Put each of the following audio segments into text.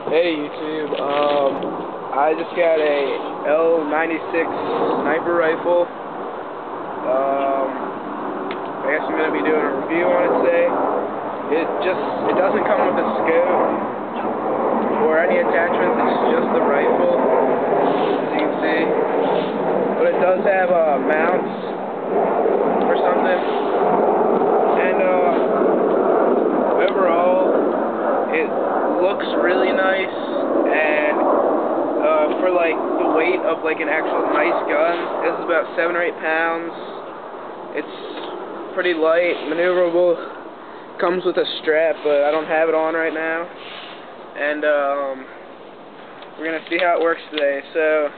Hey YouTube, I just got a l96 sniper rifle. I guess I'm going to be doing a review on it today. It doesn't come with a scope or any attachments, it's just the rifle, as you can see. But it does have mounts or something. And overall, it looks really nice, and for like the weight of like an actual nice gun, this is about 7 or 8 pounds. It's pretty light, maneuverable, comes with a strap, but I don't have it on right now. And we're gonna see how it works today. So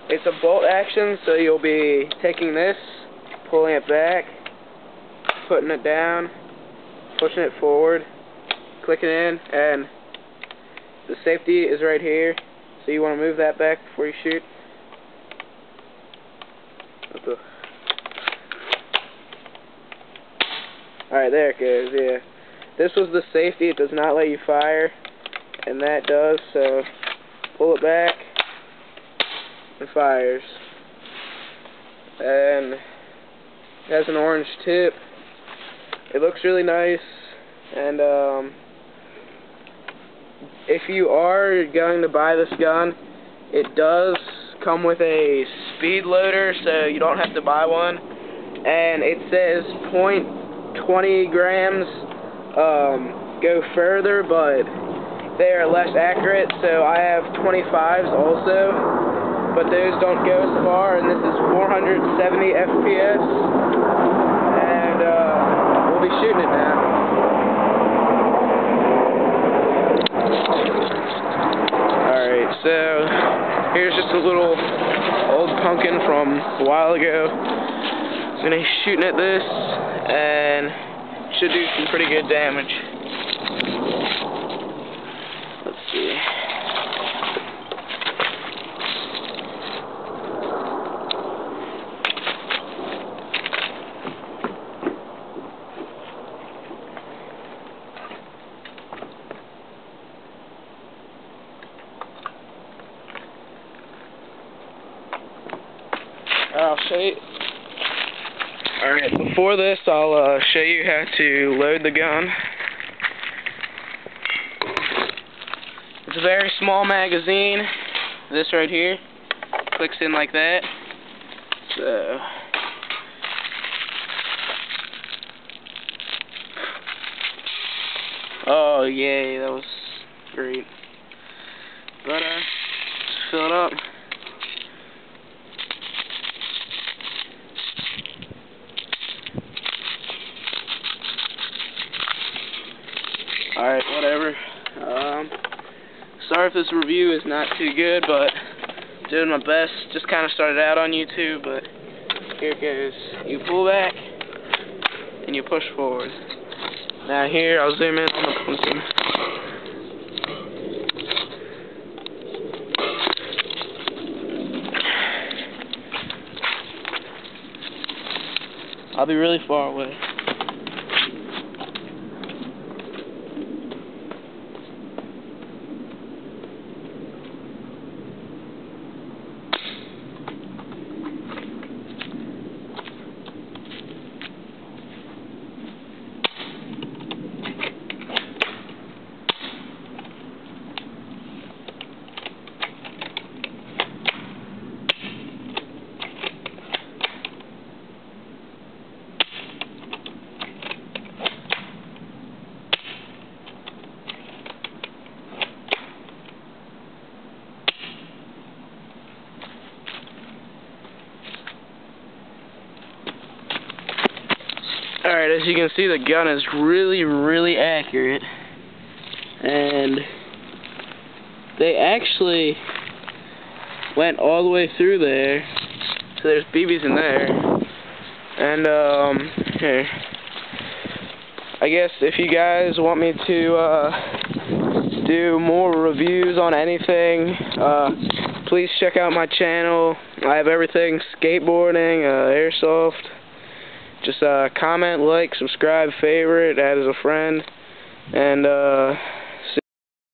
it's a bolt action, so you'll be taking this, pulling it back, putting it down, pushing it forward, clicking in, and the safety is right here, so you want to move that back before you shoot. Alright, there it goes, yeah. This was the safety, it does not let you fire, and that does, so pull it back, and fires. And it has an orange tip. It looks really nice, and if you are going to buy this gun, it does come with a speed loader, so you don't have to buy one. And it says 0.20 grams go further, but they are less accurate, so I have 25s also, but those don't go as far, and this is 470 FPS, and we'll be shooting it now. Alright, so here's just a little old pumpkin from a while ago. I'm gonna be shooting at this, and should do some pretty good damage. Let's see. I'll show you. Alright, before this, I'll show you how to load the gun. It's a very small magazine. This right here clicks in like that. So oh yay, that was great. But just fill it up. Alright, whatever. Sorry if this review is not too good, but doing my best. Just kind of started out on YouTube, but here it goes. You pull back, and you push forward. Now here, I'll zoom in on the pumpkin. I'll be really far away. Alright, as you can see, the gun is really, really accurate, and they actually went all the way through there, so there's BBs in there, and here, I guess if you guys want me to do more reviews on anything, please check out my channel. I have everything: skateboarding, airsoft. Just comment, like, subscribe, favorite, add as a friend, and